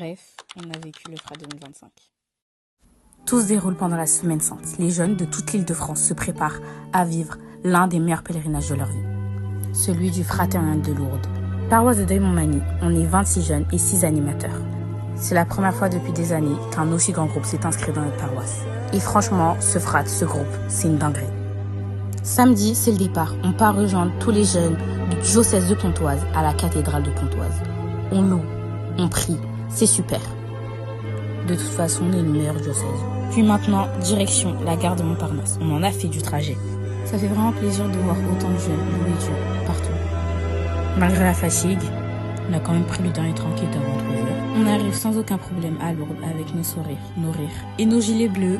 Bref, on a vécu le FRAT 2025. Tout se déroule pendant la Semaine Sainte. Les jeunes de toute l'Île-de-France se préparent à vivre l'un des meilleurs pèlerinages de leur vie, celui du Fraternel de Lourdes. Paroisse de Deuil-Montmagny, on est 26 jeunes et 6 animateurs. C'est la première fois depuis des années qu'un aussi grand groupe s'est inscrit dans notre paroisse. Et franchement, ce groupe, c'est une dinguerie. Samedi, c'est le départ. On part rejoindre tous les jeunes du diocèse de Pontoise à la cathédrale de Pontoise. On loue, on prie, c'est super. De toute façon, on est le meilleur diocèse. Puis maintenant, direction la gare de Montparnasse. On en a fait du trajet. Ça fait vraiment plaisir de voir autant de jeunes louer Dieu partout. Malgré la fatigue, on a quand même pris le dernier train qui était avant 3 heures. On arrive sans aucun problème à Lourdes avec nos sourires, nos rires et nos gilets bleus.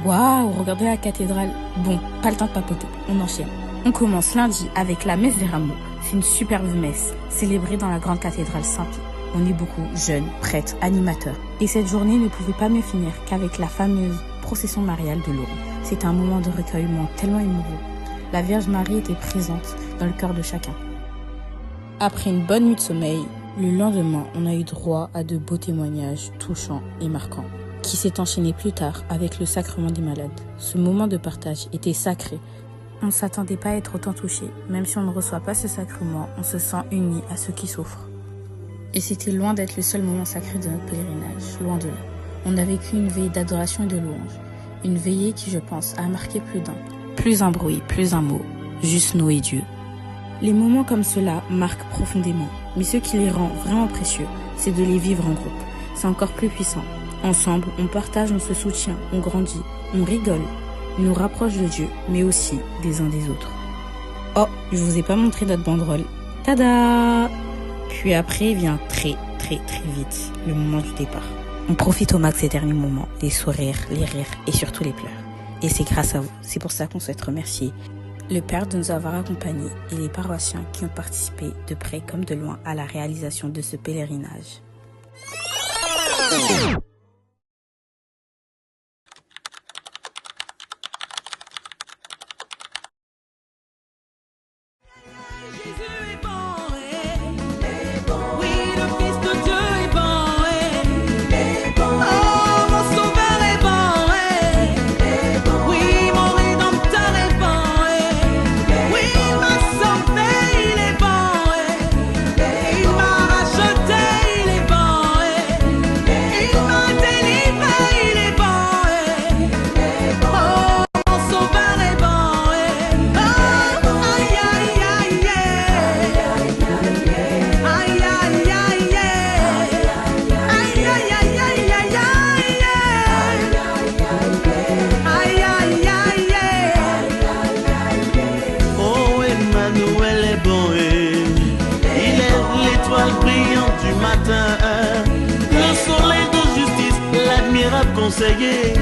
Waouh, regardez la cathédrale. Bon, pas le temps de papoter, on enchaîne. On commence lundi avec la messe des rameaux. C'est une superbe messe, célébrée dans la grande cathédrale Saint-Pie. On est beaucoup, jeunes, prêtres, animateurs. Et cette journée ne pouvait pas mieux finir qu'avec la fameuse procession mariale de Lourdes. C'était un moment de recueillement tellement émouvant. La Vierge Marie était présente dans le cœur de chacun. Après une bonne nuit de sommeil, le lendemain, on a eu droit à de beaux témoignages touchants et marquants, qui s'est enchaîné plus tard avec le sacrement des malades. Ce moment de partage était sacré. On ne s'attendait pas à être autant touché. Même si on ne reçoit pas ce sacrement, on se sent uni à ceux qui souffrent. Et c'était loin d'être le seul moment sacré de notre pèlerinage, loin de là. On a vécu une veillée d'adoration et de louange. Une veillée qui, je pense, a marqué plus d'un. Plus un bruit, plus un mot, juste nous et Dieu. Les moments comme ceux-là marquent profondément. Mais ce qui les rend vraiment précieux, c'est de les vivre en groupe. C'est encore plus puissant. Ensemble, on partage, on se soutient, on grandit, on rigole. On nous rapproche de Dieu, mais aussi des uns des autres. Oh, je vous ai pas montré notre banderole. Tada! Puis après vient très vite le moment du départ. On profite au max des derniers moments, les sourires, les rires et surtout les pleurs. Et c'est grâce à vous, c'est pour ça qu'on souhaite remercier le Père de nous avoir accompagnés et les paroissiens qui ont participé de près comme de loin à la réalisation de ce pèlerinage. Le soleil de justice, l'admirable conseiller.